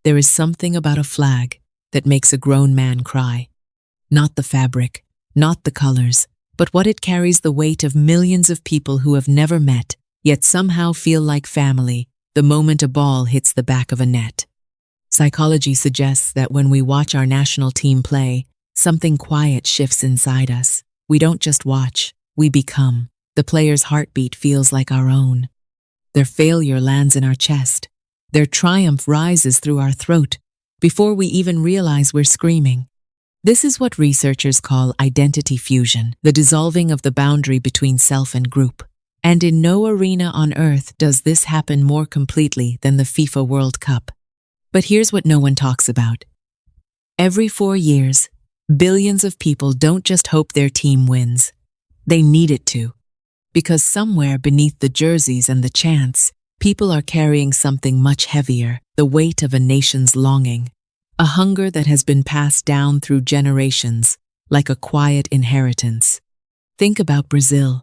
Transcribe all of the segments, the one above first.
there is something about a flag that makes a grown man cry. Not the fabric, not the colors, but what it carries the weight of millions of people who have never met, yet somehow feel like family the moment a ball hits the back of a net. Psychology suggests that when we watch our national team play, something quiet shifts inside us. We don't just watch, we become. The player's heartbeat feels like our own. Their failure lands in our chest. Their triumph rises through our throat before we even realize we're screaming. This is what researchers call identity fusion, the dissolving of the boundary between self and group. And in no arena on Earth does this happen more completely than the FIFA World Cup. But here's what no one talks about. Every 4 years, billions of people don't just hope their team wins. They need it to. Because somewhere beneath the jerseys and the chants, people are carrying something much heavier, the weight of a nation's longing. A hunger that has been passed down through generations, like a quiet inheritance. Think about Brazil.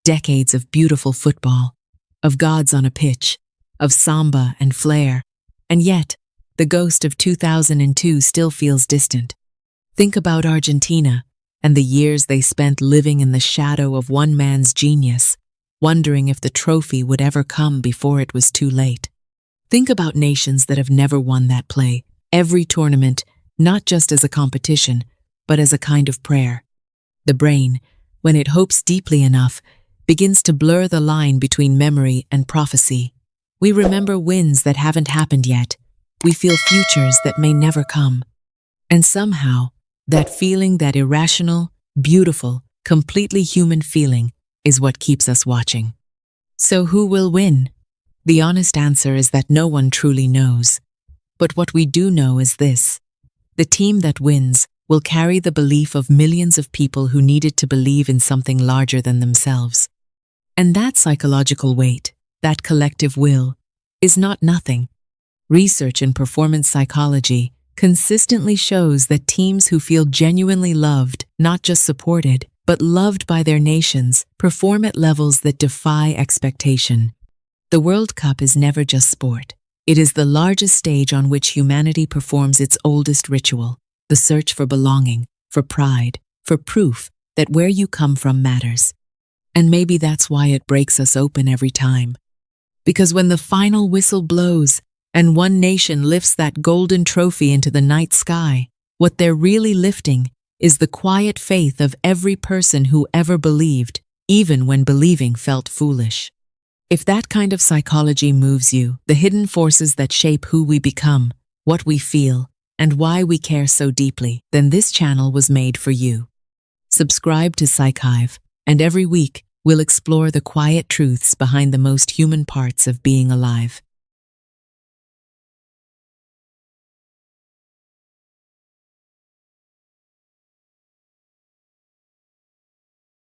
Decades of beautiful football, of gods on a pitch, of samba and flair, and yet, the ghost of 2002 still feels distant. Think about Argentina and the years they spent living in the shadow of one man's genius, wondering if the trophy would ever come before it was too late. Think about nations that have never won that play, every tournament, not just as a competition, but as a kind of prayer. The brain, when it hopes deeply enough, begins to blur the line between memory and prophecy. We remember wins that haven't happened yet. We feel futures that may never come. And somehow, that feeling, that irrational, beautiful, completely human feeling, is what keeps us watching. So who will win? The honest answer is that no one truly knows. But what we do know is this. The team that wins will carry the belief of millions of people who needed to believe in something larger than themselves. And that psychological weight, that collective will, is not nothing. Research in performance psychology consistently shows that teams who feel genuinely loved, not just supported, but loved by their nations, perform at levels that defy expectation. The World Cup is never just sport. It is the largest stage on which humanity performs its oldest ritual, the search for belonging, for pride, for proof that where you come from matters. And maybe that's why it breaks us open every time. Because when the final whistle blows and one nation lifts that golden trophy into the night sky, what they're really lifting is the quiet faith of every person who ever believed, even when believing felt foolish. If that kind of psychology moves you, the hidden forces that shape who we become, what we feel, and why we care so deeply, then this channel was made for you. Subscribe to PsychHive, and every week we'll explore the quiet truths behind the most human parts of being alive.